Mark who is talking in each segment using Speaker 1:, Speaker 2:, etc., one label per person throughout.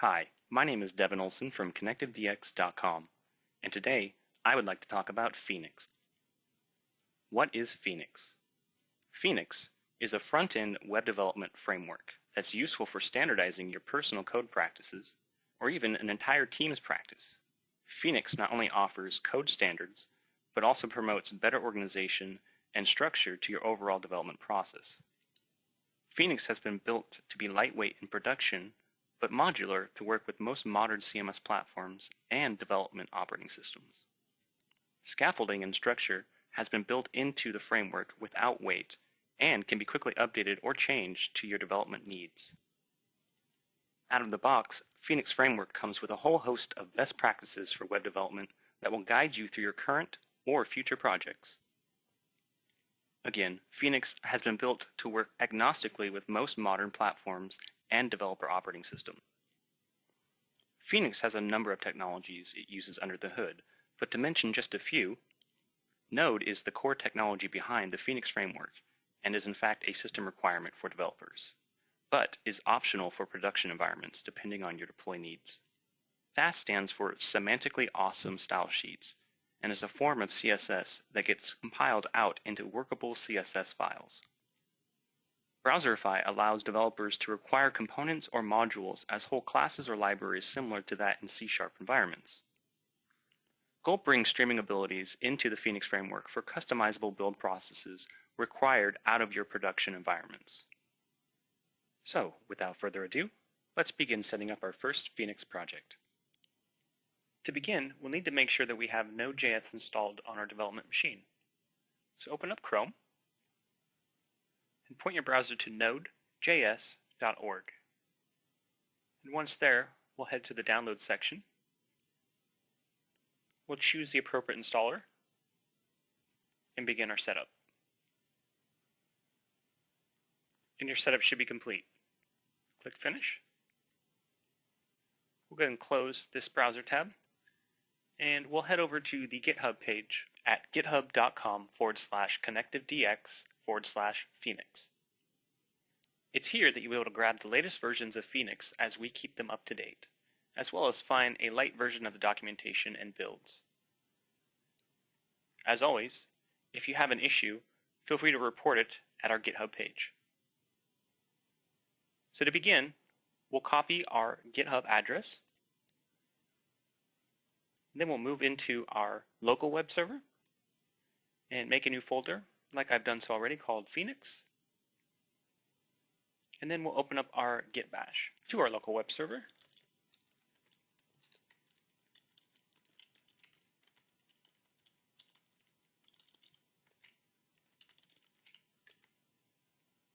Speaker 1: Hi, my name is Devin Olson from ConnectiveDX.com, and today I would like to talk about Phoenix. What is Phoenix? Phoenix is a front-end web development framework that's useful for standardizing your personal code practices or even an entire team's practice. Phoenix not only offers code standards, but also promotes better organization and structure to your overall development process. Phoenix has been built to be lightweight in production, but modular to work with most modern CMS platforms and development operating systems. Scaffolding and structure has been built into the framework without weight and can be quickly updated or changed to your development needs. Out of the box, Phoenix Framework comes with a whole host of best practices for web development that will guide you through your current or future projects. Again, Phoenix has been built to work agnostically with most modern platforms and developer operating systems. Phoenix has a number of technologies it uses under the hood, but to mention just a few, Node is the core technology behind the Phoenix framework and is in fact a system requirement for developers, but is optional for production environments depending on your deploy needs. SAS stands for Semantically Awesome Style Sheets and is a form of CSS that gets compiled out into workable CSS files. Browserify allows developers to require components or modules as whole classes or libraries similar to that in C# environments. Gulp brings streaming abilities into the Phoenix framework for customizable build processes required out of your production environments. So, without further ado, let's begin setting up our first Phoenix project. To begin, we'll need to make sure that we have Node.js installed on our development machine. So open up Chrome and point your browser to nodejs.org. And once there, we'll head to the download section. We'll choose the appropriate installer and begin our setup. And your setup should be complete. Click Finish. We'll go ahead and close this browser tab, and we'll head over to the GitHub page at github.com/connectivedx/Phoenix. It's here that you'll be able to grab the latest versions of Phoenix as we keep them up to date, as well as find a light version of the documentation and builds. As always, if you have an issue, feel free to report it at our GitHub page. So to begin, we'll copy our GitHub address, and then we'll move into our local web server and make a new folder, like I've done so already, called Phoenix. And then we'll open up our Git bash to our local web server.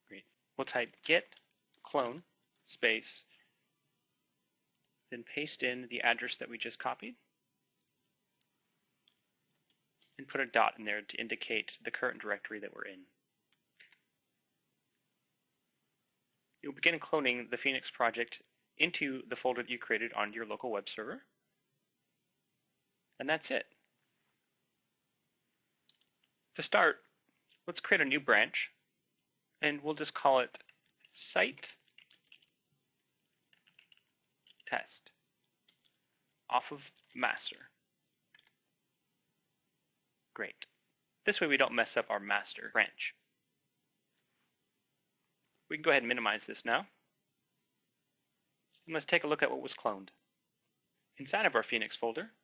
Speaker 1: Great. We'll type git clone space, then paste in the address that we just copied, and put a dot in there to indicate the current directory that we're in. You'll begin cloning the Phoenix project into the folder that you created on your local web server, and that's it. To start, let's create a new branch, and we'll just call it Site Test off of master. Great. This way we don't mess up our master branch. We can go ahead and minimize this now. And let's take a look at what was cloned. Inside of our Phoenix folder,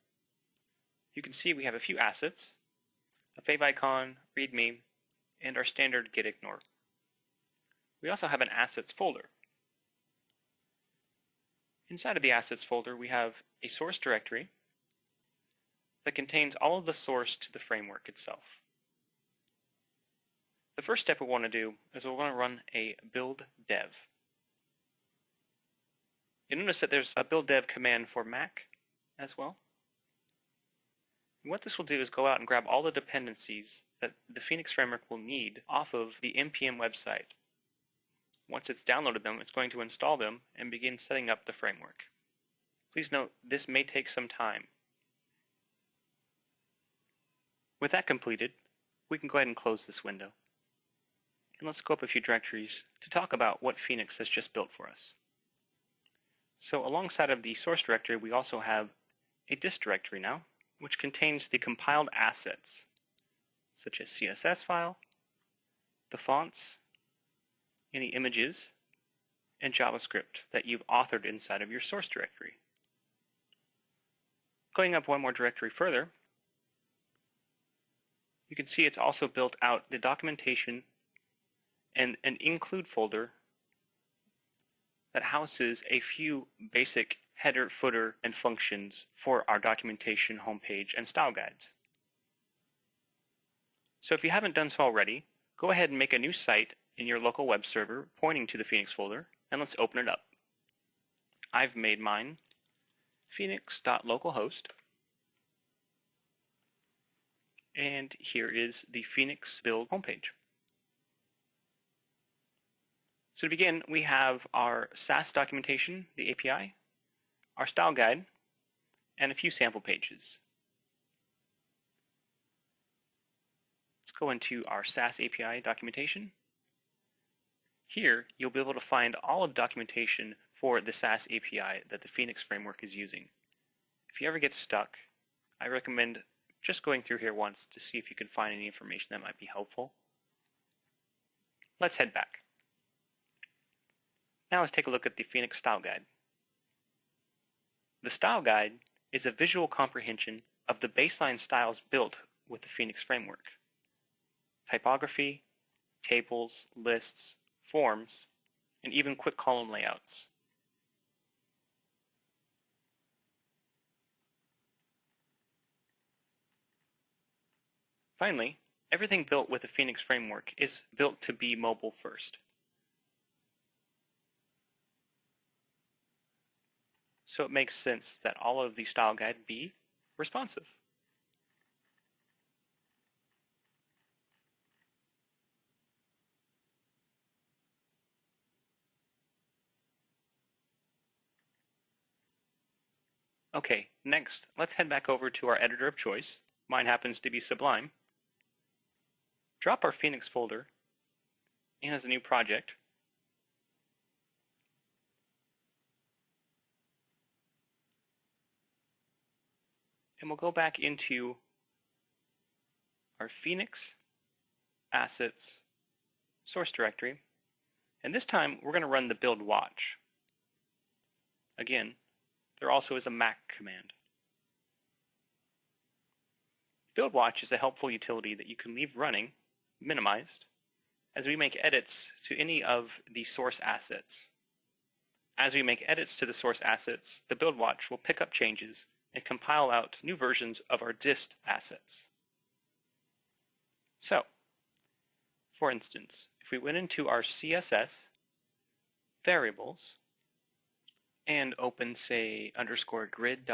Speaker 1: you can see we have a few assets, a favicon, readme, and our standard git ignore. We also have an assets folder. Inside of the assets folder, we have a source directory that contains all of the source to the framework itself. The first step we want to do is we'll want to run a build dev. You'll notice that there's a build dev command for Mac as well. And what this will do is go out and grab all the dependencies that the Phoenix framework will need off of the npm website. Once it's downloaded them, it's going to install them and begin setting up the framework. Please note, this may take some time. With that completed, we can go ahead and close this window. And let's go up a few directories to talk about what Phoenix has just built for us. So alongside of the source directory, we also have a dist directory now, which contains the compiled assets, such as CSS file, the fonts, any images, and JavaScript that you've authored inside of your source directory. Going up one more directory further, you can see it's also built out the documentation and an include folder that houses a few basic header, footer, and functions for our documentation homepage and style guides. So if you haven't done so already, go ahead and make a new site in your local web server pointing to the Phoenix folder, and let's open it up. I've made mine phoenix.localhost, and here is the Phoenix build homepage. So to begin, we have our SAS documentation, the API, our style guide, and a few sample pages. Let's go into our SAS API documentation. Here, you'll be able to find all of the documentation for the SAS API that the Phoenix framework is using. If you ever get stuck, I recommend just going through here once to see if you can find any information that might be helpful. Let's head back. Now let's take a look at the Phoenix Style Guide. The Style Guide is a visual comprehension of the baseline styles built with the Phoenix framework. Typography, tables, lists, forms, and even quick column layouts. Finally, everything built with the Phoenix framework is built to be mobile first. So it makes sense that all of the style guide be responsive. Okay, next, let's head back over to our editor of choice. Mine happens to be Sublime. Drop our Phoenix folder in as a new project. And we'll go back into our Phoenix assets source directory. And this time, we're going to run the build watch. Again, there also is a Mac command. Build watch is a helpful utility that you can leave running, minimized, as we make edits to any of the source assets. As we make edits to the source assets, the build watch will pick up changes and compile out new versions of our dist assets. So, for instance, if we went into our CSS variables and open, say, _grid.scss,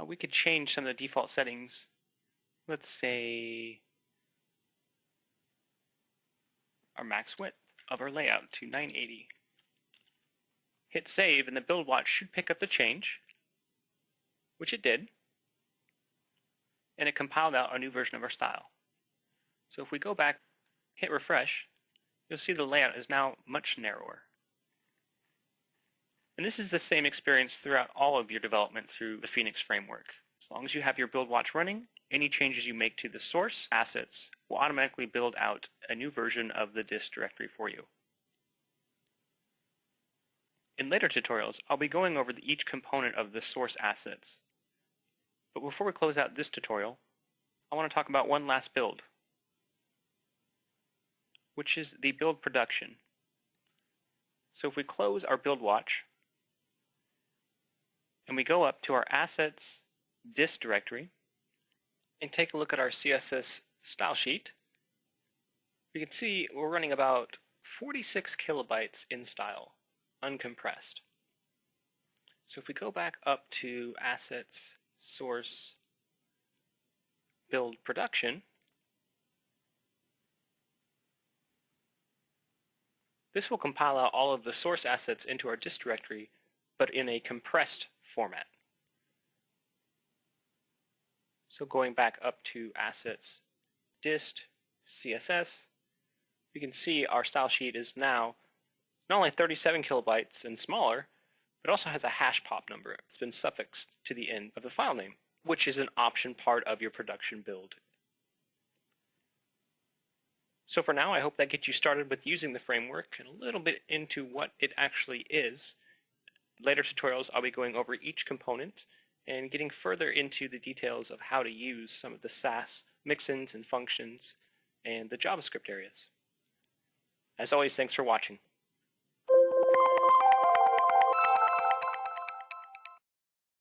Speaker 1: we could change some of the default settings. Let's say our max width of our layout to 980. Hit save, and the build watch should pick up the change, which it did, and it compiled out a new version of our style. So if we go back, hit refresh, you'll see the layout is now much narrower. And this is the same experience throughout all of your development through the Phoenix framework. As long as you have your build watch running, any changes you make to the source assets will automatically build out a new version of the dist directory for you. In later tutorials, I'll be going over each component of the source assets. But before we close out this tutorial, I want to talk about one last build, which is the build production. So if we close our build watch, and we go up to our assets dist directory, and take a look at our CSS style sheet, we can see we're running about 46 kilobytes in style, uncompressed. So if we go back up to assets, source, build production, this will compile out all of the source assets into our dist directory, but in a compressed format. So going back up to assets, dist, CSS, you can see our style sheet is now not only 37 kilobytes and smaller, but also has a hash pop number. It's been suffixed to the end of the file name, which is an option part of your production build. So for now, I hope that gets you started with using the framework and a little bit into what it actually is. Later tutorials, I'll be going over each component and getting further into the details of how to use some of the Sass mixins and functions and the JavaScript areas. As always, thanks for watching.